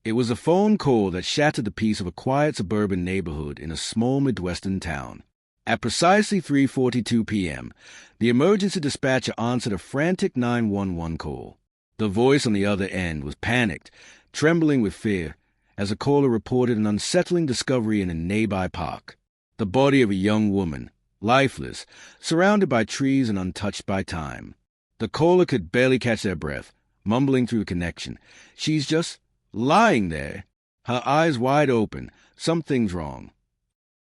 It was a phone call that shattered the peace of a quiet suburban neighborhood in a small Midwestern town. At precisely 3:42 p.m., the emergency dispatcher answered a frantic 911 call. The voice on the other end was panicked, trembling with fear, as the caller reported an unsettling discovery in a nearby park. The body of a young woman, lifeless, surrounded by trees and untouched by time. The caller could barely catch their breath, mumbling through the connection. "She's just lying there, her eyes wide open. Something's wrong."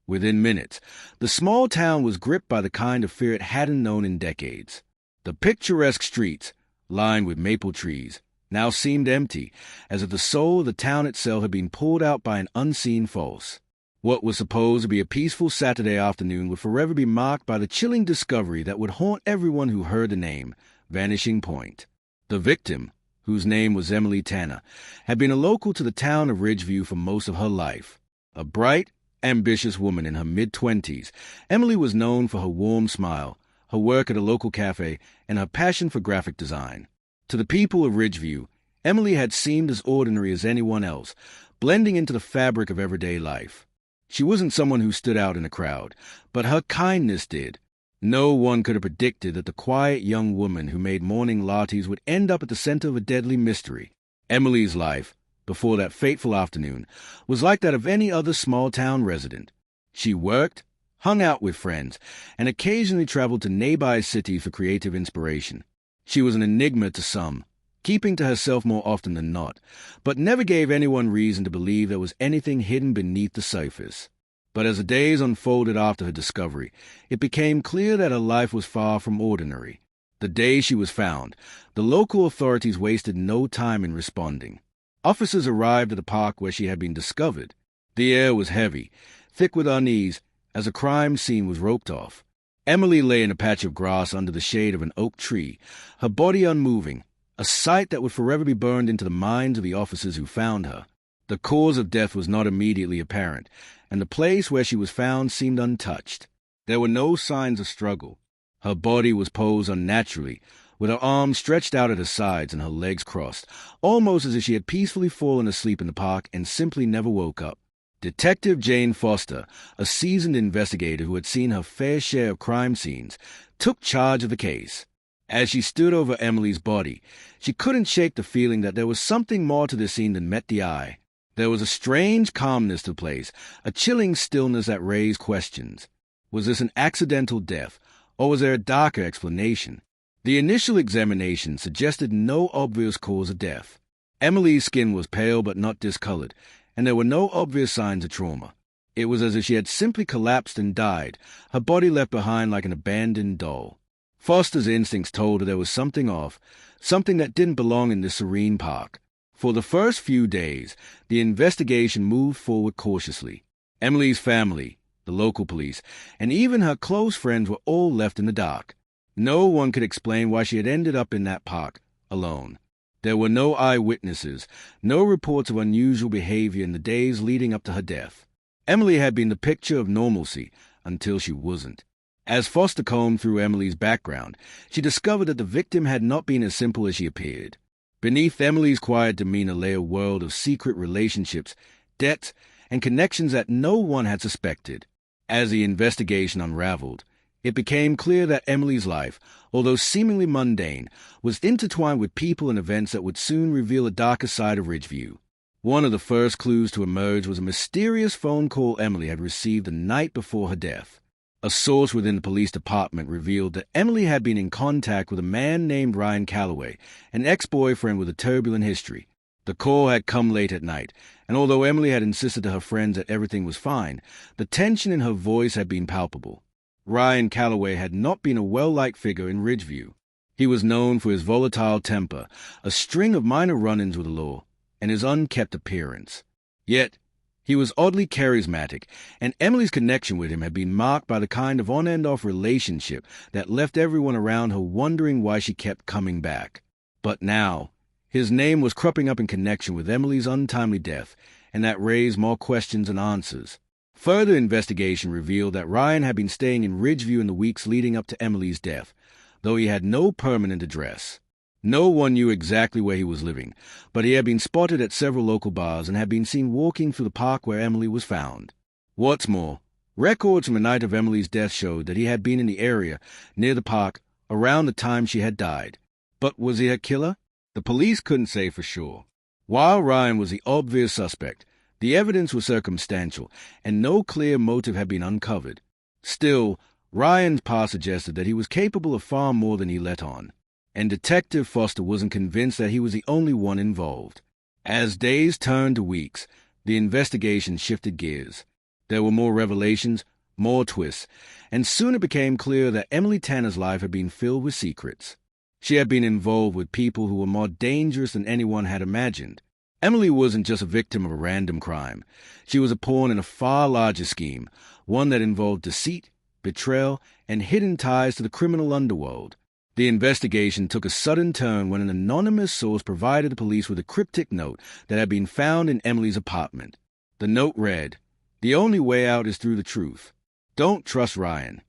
Within minutes, the small town was gripped by the kind of fear it hadn't known in decades. The picturesque streets, lined with maple trees, now seemed empty, as if the soul of the town itself had been pulled out by an unseen force. What was supposed to be a peaceful Saturday afternoon would forever be marked by the chilling discovery that would haunt everyone who heard the name, Vanishing Point. The victim, whose name was Emily Tanner, had been a local to the town of Ridgeview for most of her life. A bright, ambitious woman in her mid-20s, Emily was known for her warm smile, her work at a local cafe, and her passion for graphic design. To the people of Ridgeview, Emily had seemed as ordinary as anyone else, blending into the fabric of everyday life. She wasn't someone who stood out in a crowd, but her kindness did. No one could have predicted that the quiet young woman who made morning lattes would end up at the center of a deadly mystery. Emily's life, before that fateful afternoon, was like that of any other small-town resident. She worked, hung out with friends, and occasionally traveled to nearby cities for creative inspiration. She was an enigma to some, keeping to herself more often than not, but never gave anyone reason to believe there was anything hidden beneath the surface. But as the days unfolded after her discovery, it became clear that her life was far from ordinary. The day she was found, the local authorities wasted no time in responding. Officers arrived at the park where she had been discovered. The air was heavy, thick with unease, as the crime scene was roped off. Emily lay in a patch of grass under the shade of an oak tree, her body unmoving, a sight that would forever be burned into the minds of the officers who found her. The cause of death was not immediately apparent, and the place where she was found seemed untouched. There were no signs of struggle. Her body was posed unnaturally, with her arms stretched out at her sides and her legs crossed, almost as if she had peacefully fallen asleep in the park and simply never woke up. Detective Jane Foster, a seasoned investigator who had seen her fair share of crime scenes, took charge of the case. As she stood over Emily's body, she couldn't shake the feeling that there was something more to the scene than met the eye. There was a strange calmness to the place, a chilling stillness that raised questions. Was this an accidental death, or was there a darker explanation? The initial examination suggested no obvious cause of death. Emily's skin was pale but not discolored, and there were no obvious signs of trauma. It was as if she had simply collapsed and died, her body left behind like an abandoned doll. Foster's instincts told her there was something off, something that didn't belong in this serene park. For the first few days, the investigation moved forward cautiously. Emily's family, the local police, and even her close friends were all left in the dark. No one could explain why she had ended up in that park, alone. There were no eyewitnesses, no reports of unusual behavior in the days leading up to her death. Emily had been the picture of normalcy until she wasn't. As Foster combed through Emily's background, she discovered that the victim had not been as simple as she appeared. Beneath Emily's quiet demeanor lay a world of secret relationships, debts, and connections that no one had suspected. As the investigation unraveled, it became clear that Emily's life, although seemingly mundane, was intertwined with people and events that would soon reveal a darker side of Ridgeview. One of the first clues to emerge was a mysterious phone call Emily had received the night before her death. A source within the police department revealed that Emily had been in contact with a man named Ryan Callaway, an ex-boyfriend with a turbulent history. The call had come late at night, and although Emily had insisted to her friends that everything was fine, the tension in her voice had been palpable. Ryan Callaway had not been a well-liked figure in Ridgeview. He was known for his volatile temper, a string of minor run-ins with the law, and his unkempt appearance. Yet, he was oddly charismatic, and Emily's connection with him had been marked by the kind of on-and-off relationship that left everyone around her wondering why she kept coming back. But now, his name was cropping up in connection with Emily's untimely death, and that raised more questions than answers. Further investigation revealed that Ryan had been staying in Ridgeview in the weeks leading up to Emily's death, though he had no permanent address. No one knew exactly where he was living, but he had been spotted at several local bars and had been seen walking through the park where Emily was found. What's more, records from the night of Emily's death showed that he had been in the area near the park around the time she had died. But was he a killer? The police couldn't say for sure. While Ryan was the obvious suspect, the evidence was circumstantial, and no clear motive had been uncovered. Still, Ryan's past suggested that he was capable of far more than he let on, and Detective Foster wasn't convinced that he was the only one involved. As days turned to weeks, the investigation shifted gears. There were more revelations, more twists, and soon it became clear that Emily Tanner's life had been filled with secrets. She had been involved with people who were more dangerous than anyone had imagined. Emily wasn't just a victim of a random crime. She was a pawn in a far larger scheme, one that involved deceit, betrayal, and hidden ties to the criminal underworld. The investigation took a sudden turn when an anonymous source provided the police with a cryptic note that had been found in Emily's apartment. The note read, "The only way out is through the truth. Don't trust Ryan."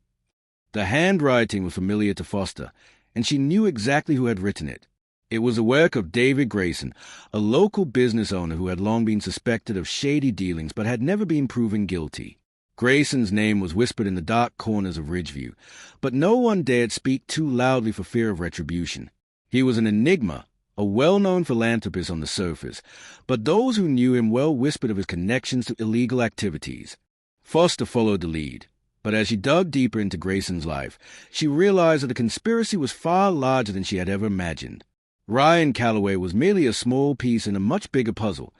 The handwriting was familiar to Foster, and she knew exactly who had written it. It was the work of David Grayson, a local business owner who had long been suspected of shady dealings but had never been proven guilty. Grayson's name was whispered in the dark corners of Ridgeview, but no one dared speak too loudly for fear of retribution. He was an enigma, a well-known philanthropist on the surface, but those who knew him well whispered of his connections to illegal activities. Foster followed the lead, but as she dug deeper into Grayson's life, she realized that the conspiracy was far larger than she had ever imagined. Ryan Callaway was merely a small piece in a much bigger puzzle,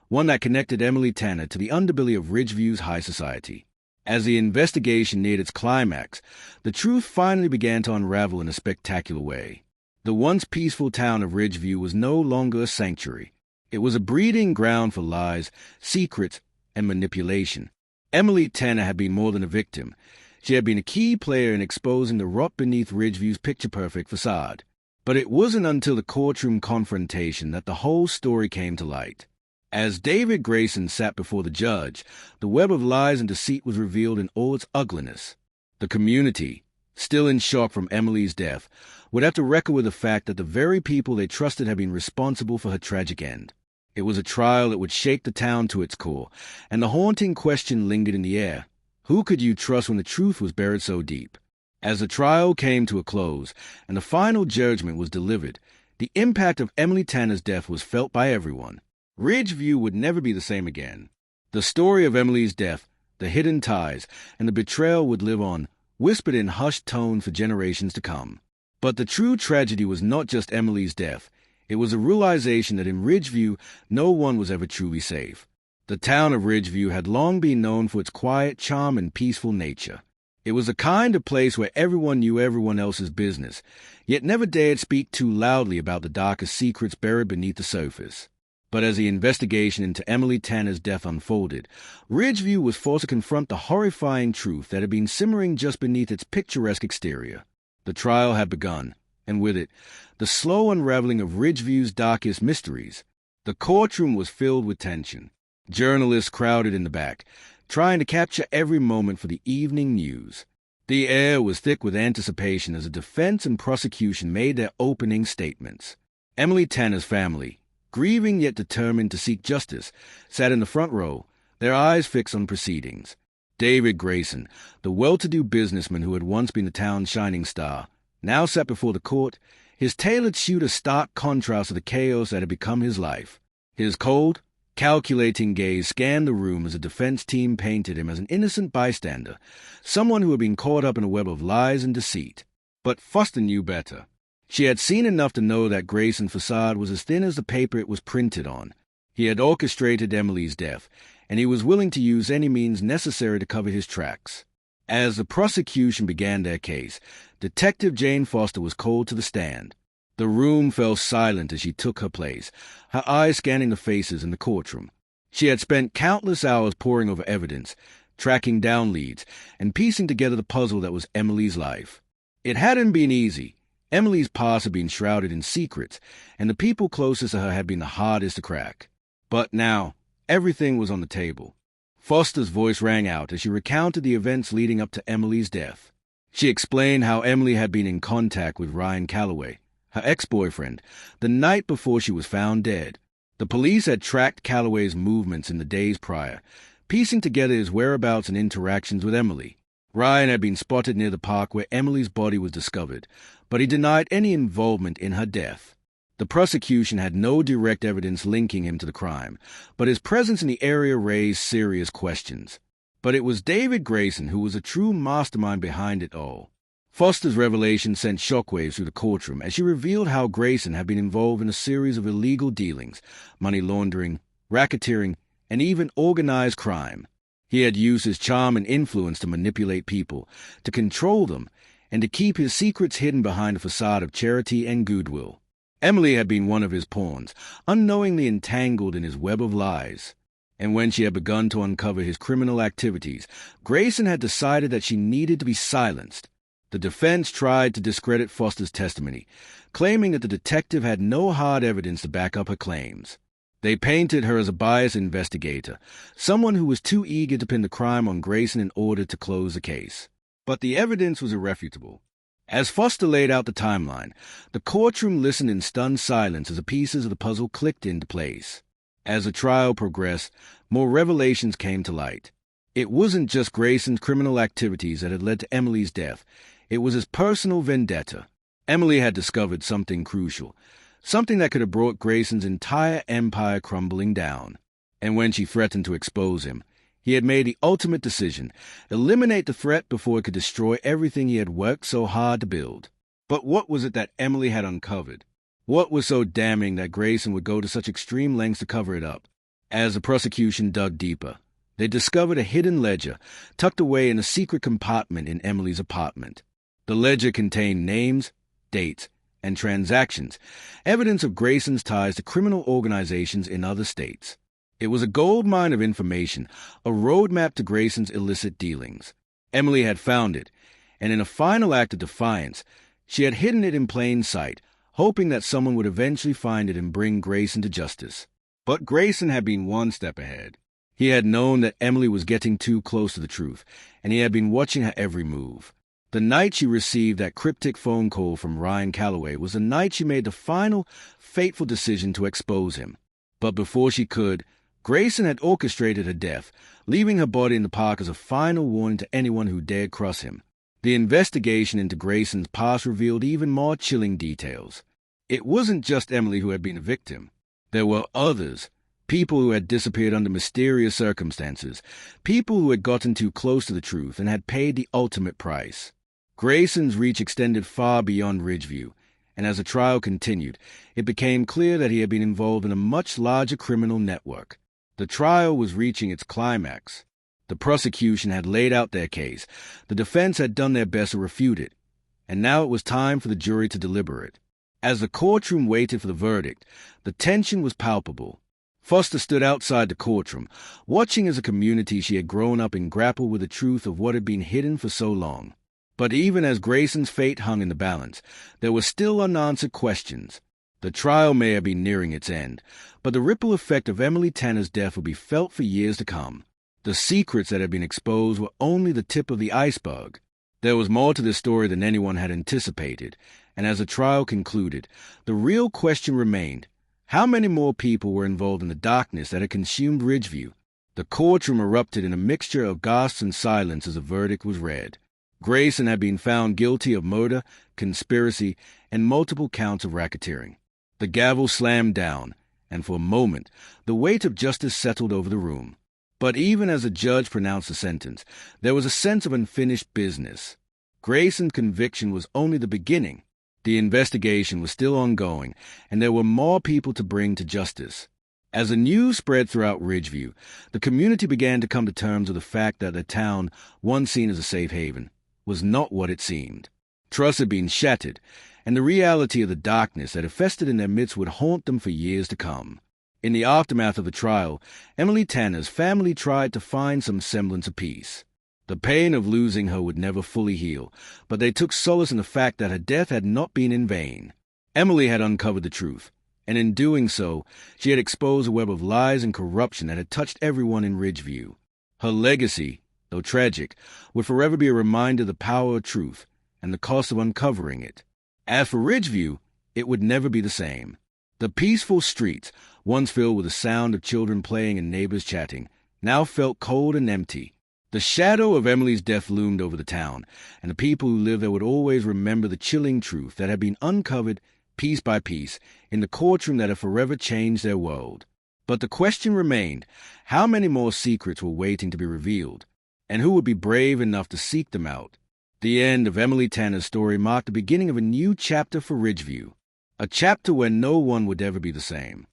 one that connected Emily Tanner to the underbelly of Ridgeview's high society. As the investigation neared its climax, the truth finally began to unravel in a spectacular way. The once peaceful town of Ridgeview was no longer a sanctuary. It was a breeding ground for lies, secrets, and manipulation. Emily Tanner had been more than a victim. She had been a key player in exposing the rot beneath Ridgeview's picture-perfect facade. But it wasn't until the courtroom confrontation that the whole story came to light. As David Grayson sat before the judge, the web of lies and deceit was revealed in all its ugliness. The community, still in shock from Emily's death, would have to reckon with the fact that the very people they trusted had been responsible for her tragic end. It was a trial that would shake the town to its core, and the haunting question lingered in the air. Who could you trust when the truth was buried so deep? As the trial came to a close and the final judgment was delivered, the impact of Emily Tanner's death was felt by everyone. Ridgeview would never be the same again. The story of Emily's death, the hidden ties, and the betrayal would live on, whispered in hushed tones for generations to come. But the true tragedy was not just Emily's death. It was a realization that in Ridgeview, no one was ever truly safe. The town of Ridgeview had long been known for its quiet charm and peaceful nature. It was the kind of place where everyone knew everyone else's business, yet never dared speak too loudly about the darkest secrets buried beneath the surface. But as the investigation into Emily Tanner's death unfolded, Ridgeview was forced to confront the horrifying truth that had been simmering just beneath its picturesque exterior. The trial had begun, and with it, the slow unraveling of Ridgeview's darkest mysteries. The courtroom was filled with tension. Journalists crowded in the back, trying to capture every moment for the evening news. The air was thick with anticipation as the defense and prosecution made their opening statements. Emily Tanner's family, grieving yet determined to seek justice, sat in the front row, their eyes fixed on proceedings. David Grayson, the well-to-do businessman who had once been the town's shining star, now sat before the court, his tailored suit a stark contrast to the chaos that had become his life. His cold, calculating gaze scanned the room as the defense team painted him as an innocent bystander, someone who had been caught up in a web of lies and deceit. But Foster knew better. She had seen enough to know that Grayson's facade was as thin as the paper it was printed on. He had orchestrated Emily's death, and he was willing to use any means necessary to cover his tracks. As the prosecution began their case, Detective Jane Foster was called to the stand. The room fell silent as she took her place, her eyes scanning the faces in the courtroom. She had spent countless hours poring over evidence, tracking down leads, and piecing together the puzzle that was Emily's life. It hadn't been easy. Emily's past had been shrouded in secrets, and the people closest to her had been the hardest to crack. But now, everything was on the table. Foster's voice rang out as she recounted the events leading up to Emily's death. She explained how Emily had been in contact with Ryan Callaway, her ex-boyfriend, the night before she was found dead. The police had tracked Callaway's movements in the days prior, piecing together his whereabouts and interactions with Emily. Ryan had been spotted near the park where Emily's body was discovered, but he denied any involvement in her death. The prosecution had no direct evidence linking him to the crime, but his presence in the area raised serious questions. But it was David Grayson who was a true mastermind behind it all. Foster's revelation sent shockwaves through the courtroom as she revealed how Grayson had been involved in a series of illegal dealings, money laundering, racketeering, and even organized crime. He had used his charm and influence to manipulate people, to control them, and to keep his secrets hidden behind a facade of charity and goodwill. Emily had been one of his pawns, unknowingly entangled in his web of lies. And when she had begun to uncover his criminal activities, Grayson had decided that she needed to be silenced. The defense tried to discredit Foster's testimony, claiming that the detective had no hard evidence to back up her claims. They painted her as a biased investigator, someone who was too eager to pin the crime on Grayson in order to close the case. But the evidence was irrefutable. As Foster laid out the timeline, the courtroom listened in stunned silence as the pieces of the puzzle clicked into place. As the trial progressed, more revelations came to light. It wasn't just Grayson's criminal activities that had led to Emily's death. It was his personal vendetta. Emily had discovered something crucial, something that could have brought Grayson's entire empire crumbling down. And when she threatened to expose him, he had made the ultimate decision: eliminate the threat before it could destroy everything he had worked so hard to build. But what was it that Emily had uncovered? What was so damning that Grayson would go to such extreme lengths to cover it up? As the prosecution dug deeper, they discovered a hidden ledger tucked away in a secret compartment in Emily's apartment. The ledger contained names, dates, and transactions, evidence of Grayson's ties to criminal organizations in other states. It was a gold mine of information, a roadmap to Grayson's illicit dealings. Emily had found it, and in a final act of defiance, she had hidden it in plain sight, hoping that someone would eventually find it and bring Grayson to justice. But Grayson had been one step ahead. He had known that Emily was getting too close to the truth, and he had been watching her every move. The night she received that cryptic phone call from Ryan Callaway was the night she made the final, fateful decision to expose him. But before she could, Grayson had orchestrated her death, leaving her body in the park as a final warning to anyone who dared cross him. The investigation into Grayson's past revealed even more chilling details. It wasn't just Emily who had been a victim. There were others, people who had disappeared under mysterious circumstances, people who had gotten too close to the truth and had paid the ultimate price. Grayson's reach extended far beyond Ridgeview, and as the trial continued, it became clear that he had been involved in a much larger criminal network. The trial was reaching its climax. The prosecution had laid out their case, the defense had done their best to refute it, and now it was time for the jury to deliberate. As the courtroom waited for the verdict, the tension was palpable. Foster stood outside the courtroom, watching as a community she had grown up in grappled with the truth of what had been hidden for so long. But even as Grayson's fate hung in the balance, there were still unanswered questions. The trial may have been nearing its end, but the ripple effect of Emily Tanner's death would be felt for years to come. The secrets that had been exposed were only the tip of the iceberg. There was more to this story than anyone had anticipated, and as the trial concluded, the real question remained: how many more people were involved in the darkness that had consumed Ridgeview? The courtroom erupted in a mixture of gasps and silence as the verdict was read. Grayson had been found guilty of murder, conspiracy, and multiple counts of racketeering. The gavel slammed down, and for a moment, the weight of justice settled over the room. But even as the judge pronounced the sentence, there was a sense of unfinished business. Grayson's conviction was only the beginning. The investigation was still ongoing, and there were more people to bring to justice. As the news spread throughout Ridgeview, the community began to come to terms with the fact that the town, once seen as a safe haven, was not what it seemed. Trust had been shattered, and the reality of the darkness that had festered in their midst would haunt them for years to come. In the aftermath of the trial, Emily Tanner's family tried to find some semblance of peace. The pain of losing her would never fully heal, but they took solace in the fact that her death had not been in vain. Emily had uncovered the truth, and in doing so, she had exposed a web of lies and corruption that had touched everyone in Ridgeview. Her legacy, though tragic, would forever be a reminder of the power of truth and the cost of uncovering it. As for Ridgeview, it would never be the same. The peaceful streets, once filled with the sound of children playing and neighbors chatting, now felt cold and empty. The shadow of Emily's death loomed over the town, and the people who lived there would always remember the chilling truth that had been uncovered, piece by piece, in the courtroom that had forever changed their world. But the question remained, how many more secrets were waiting to be revealed, and who would be brave enough to seek them out? The end of Emily Tanner's story marked the beginning of a new chapter for Ridgeview, a chapter where no one would ever be the same.